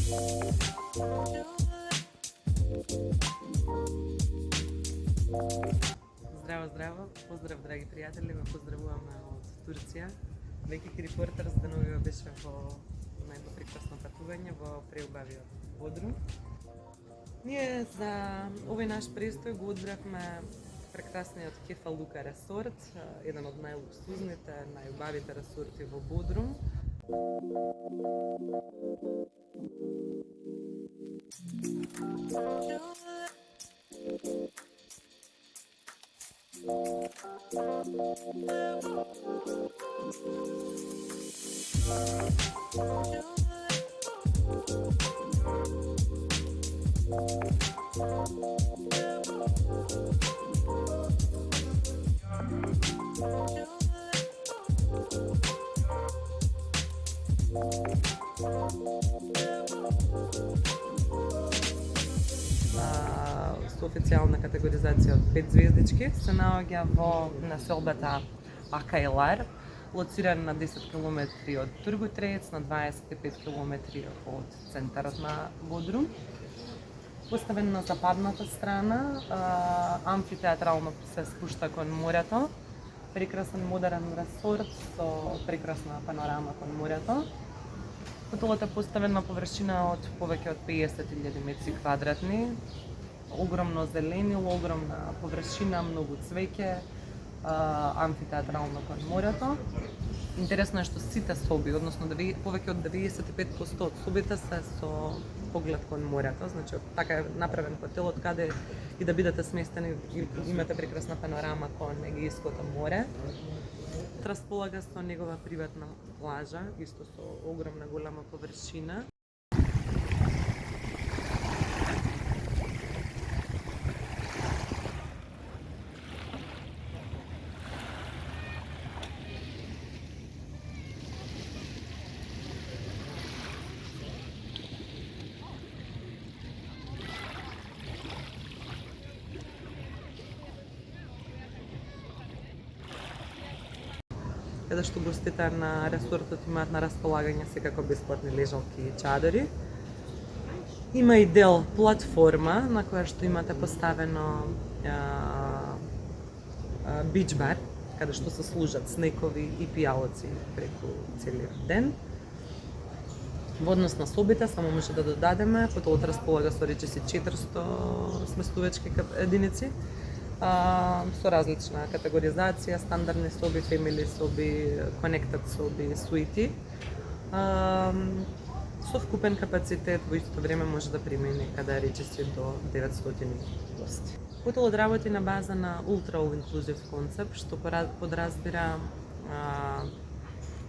Здраво, здраво! Поздрав, драги пријатели, ве поздравуваме од Турција. Веќе репортер деногива беше во едно прекрасно патување во преубавиот Бодрум. Ние за овој наш престој го одбравме прекрасниот Кефалука ресорт, еден од најлуксузните, најубавите ресорти во Бодрум. Со официјална категоризација од 5 звездички се наоѓа во населбата Акајлар, лоциран на 10 км од Тургутреец, на 25 км од центарот на Бодрум. Поставен на западната страна, амфитеатрално се спушта кон морето. Прекрасен модерен ресорт со прекрасна панорама кон морето. Хотелот е поставен на површина од повеќе од 50.000 метри квадратни. Огромно зеленило, огромна површина, многу цвеќе, амфитеатрално кон морето. Интересно е што сите соби, односно повеќе од 95% од собите се со поглед кон морето, значи така е направен хотелот каде и да бидете сместени имате прекрасна панорама кон Егејското море. Располага со негова приватна плажа, исто со огромна голема површина. Каде што гостите на ресортот имаат на располагање секако бесплатни лежалки и чадори. Има и дел платформа на која што имате поставено бич бар, каде што се служат снекови и пијалоци преку целиот ден. Во однос на собите само може да додадеме, хотелот располага со речиси 400 сместувачки единици, со различна категоризација, стандардни соби, фемили соби, connected соби, суити. Со вкупен капацитет во исто време може да приме некаде речиси до 900 гости. Хотелот работи на база на Ultra All Inclusive концепт, што подразбира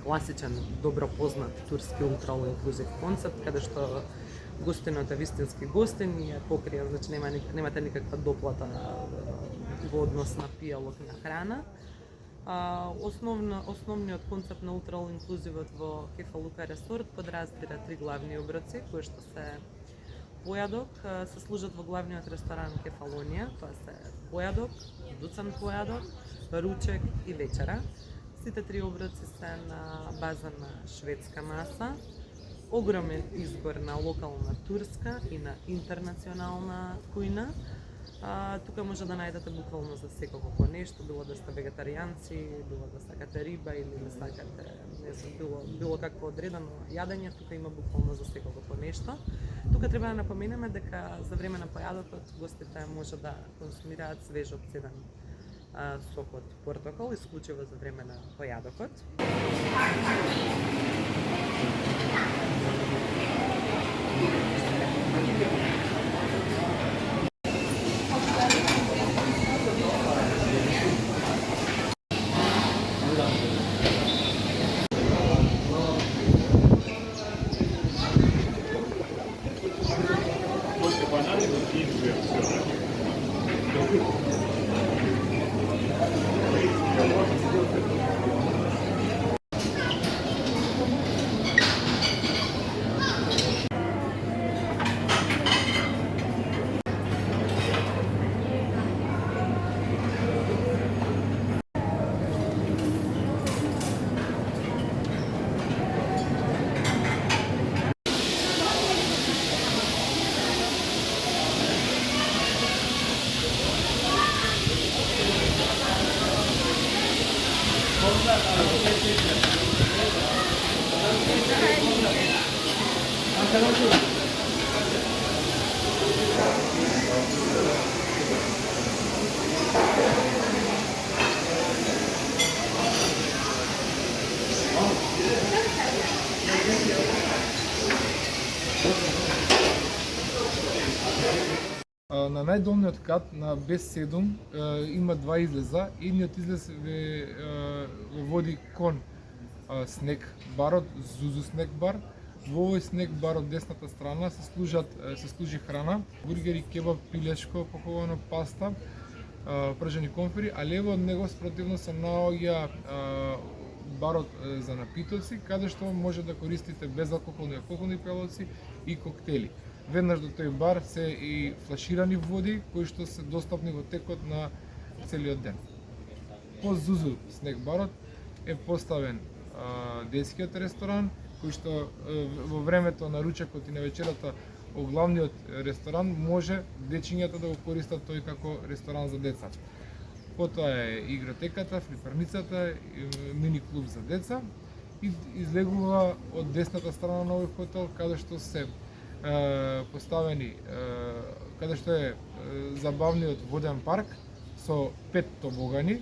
класичен, добро познат турски Ultra All Inclusive концепт, каде што гостинот е вистински гостин и е покрија, значи немате никаква доплата во однос на пијалок на храна. Основниот концепт на Ultra All Inclusive во Кефалука ресорт подразбира 3 главни оброци, кои што се појадок, се служат во главниот ресторан Кефалонија, тоа се појадок, дуцан појадок, ручек и вечера. Сите 3 оброци се на база на шведска маса, огромен избор на локална турска и на интернационална кујна. Тука може да најдете буквално за секого по нешто, било да сте вегетаријанци, било да сакате риба или да сакате, не знам, било какво одредено јадење, тука има буквално за секого по нешто. Тука треба да напоменеме дека за време на појадокот гостите може да консумираат свеж обцеден сок од портокал, исклучиво за време на појадокот. На најдолниот кат на B7 има два излеза. Едниот излез ве води кон снег барот, Зузу снег бар. Во овој снег бар од десната страна се служи храна, бургери, кебаб, пилешко, пакувано, паста, пржени конфери, а лево од него спротивно се наоѓа барот за напитоци, каде што може да користите безалкохолни и алкохолни пијалоци и коктели. Веднаш до тој бар се и флаширани води кои што се достапни во текот на целиот ден. По Зузу снег барот е поставен детскиот ресторан, кој што во времето на ручекот и на вечерата во главниот ресторан може дечињата да го користат тој како ресторан за деца. Потоа е игротеката, флиперницата, мини клуб за деца и излегува од десната страна на овој хотел каде што се поставени, каде што е забавниот воден парк со 5 тобогани.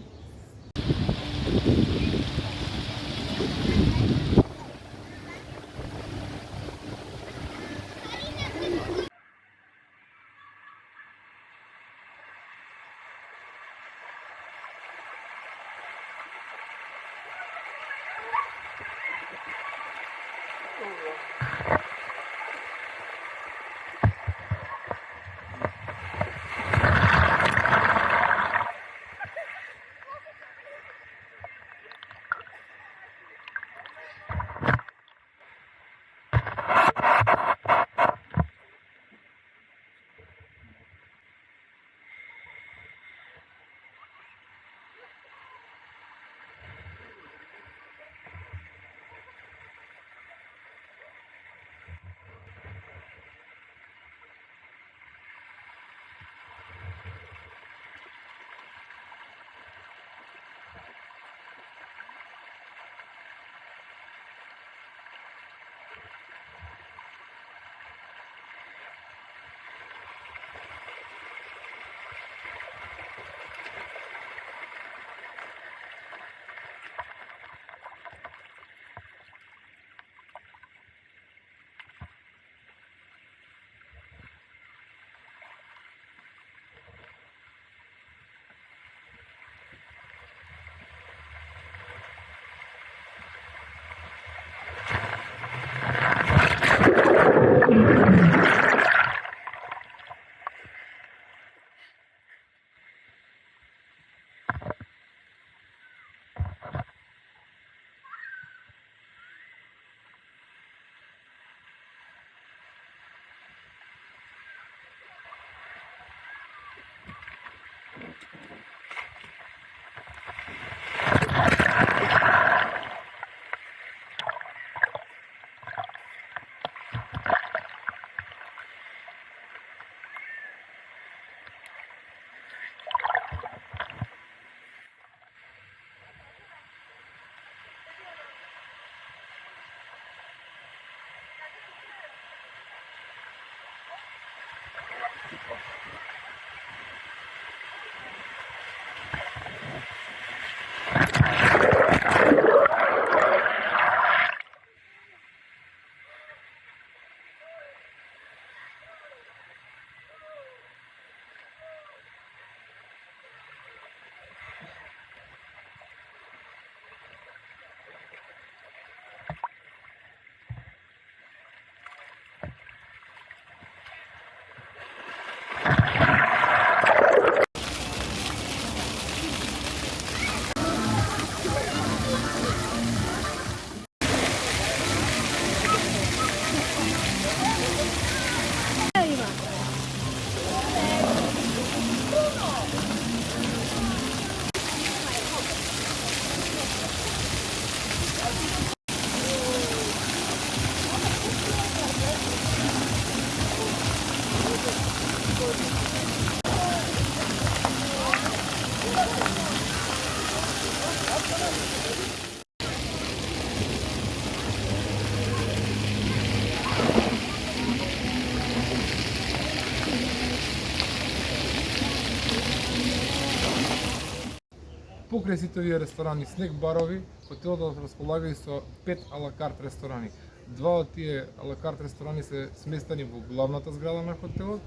Покрај сите овие ресторани, снек барови, хотелот располага и со 5 алакарт ресторани. Два од тие алакарт ресторани се сместени во главната зграда на хотелот.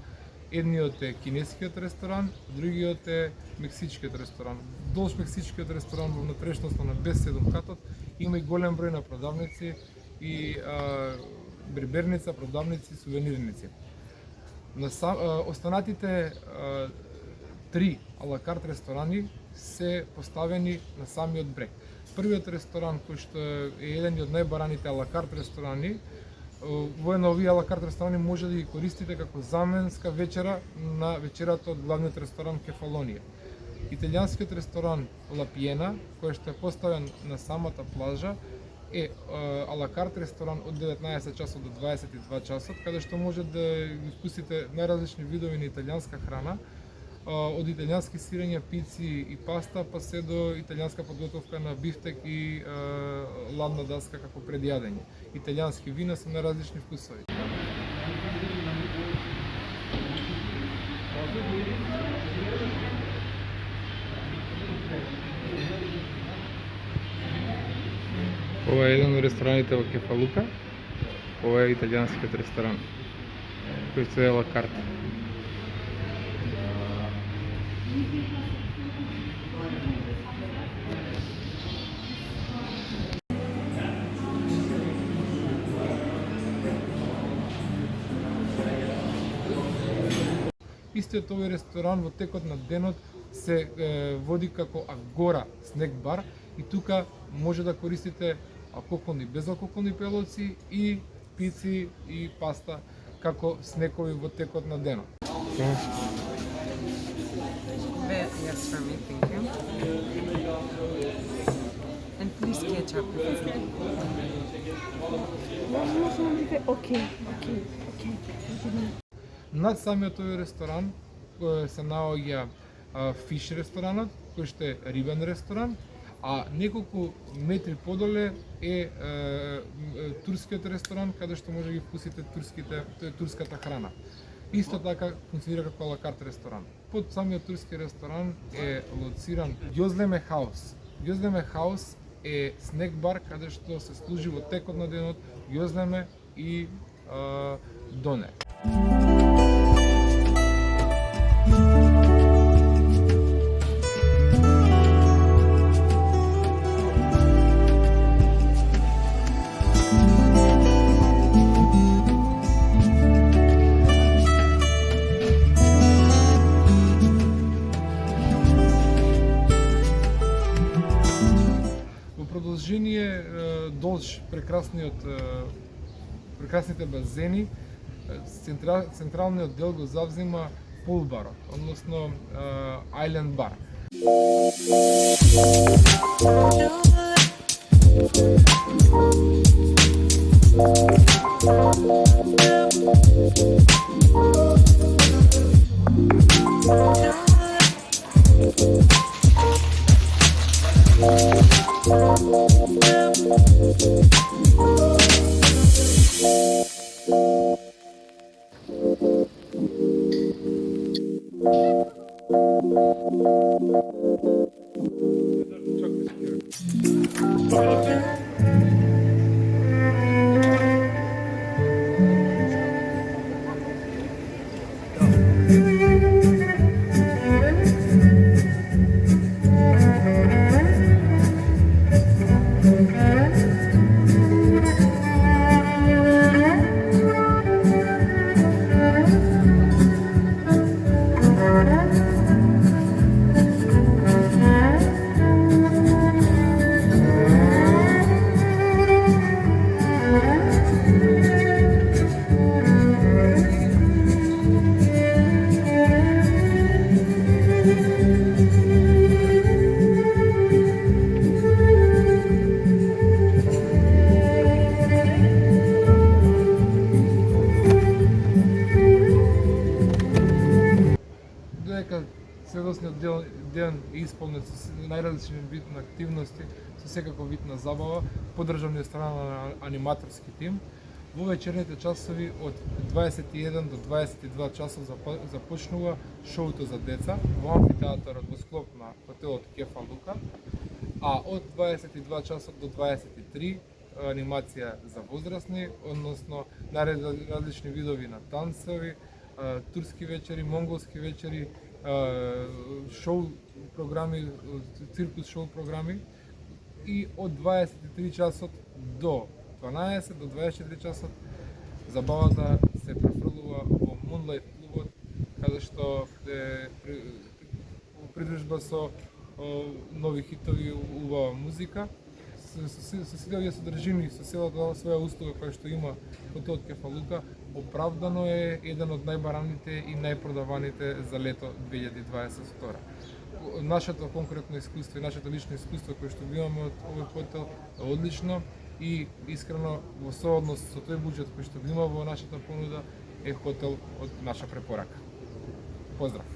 Едниот е кинескиот ресторан, другиот е мексичкиот ресторан. Долж мексичкиот ресторан во внатрешноста на B7 катот има и голем број на продавници и бриберница, продавници, сувенирници. Останатите 3 алакарт ресторани се поставени на самиот брег. Првиот ресторан, кој што е еден од најбараните алакарт ресторани, во една овие алакарт ресторани може да ги користите како заменска вечера на вечерата од главниот ресторан Кефалонија. Италијанскиот ресторан Ла Пиена, кој што е поставен на самата плажа, е алакарт ресторан од 19 часот до 22 часот, каде што може да ги вкусите најразлични видови на италијанска храна, од италијански сирења, пици и паста, па се до италијанска подготовка на бифтек и ладна даска како предјадење. Италијански вина со најразлични вкусови. Ова е еден од рестораните во Кефалука. Ова е италијанскиот ресторан, кој се е ла карта. Истиот овој ресторан во текот на денот се води како Агора снек бар и тука може да користите алкохолни и безалкохолни пелоци и пици и паста како снекови во текот на денот. Yes, for me, thank you. And please ketchup. Okay. Над самиот овој ресторан се наоѓа фиш ресторанот, кој што е рибен ресторан, а неколку метри подоле е турскиот ресторан, каде што може да ги вкусите турската храна. Исто така функционира како алакарт ресторан. Под самиот турски ресторан е лоциран Јозлеме хаус. Јозлеме хаус е снек бар каде што се служи во текот на денот јозлеме и доне. Долж прекрасните базени, централниот дел го завзема пулбарот, односно Island бар. Следосниот ден е исполнет со најразлични вид на активности, со секако вид на забава, поддржани од страна на аниматорски тим. Во вечерните часови од 21 до 22 часов започнува шоуто за деца во амфитеатарот во склоп на хотелот Кефалука, а од 22 часот до 23 анимација за возрастни, односно различни видови на танцеви, турски вечери, монголски вечери, шоу програми, циркус шоу програми, и од 23 часот до 12 до 24 часот забавата се префрлува во Moonlight клубот, каде што придружба со нови хитови, убава музика, со сите овие содржини, со целата своја услуга која што има хотелот Кефалука, оправдано е еден од најбараните и најпродаваните за лето 2022. Нашето конкретно искуство и нашето лично искуство кое што имаме од овој хотел е одлично и искрено во сооднос со тој буџет кој што има во нашата понуда е хотел од наша препорака. Поздрав!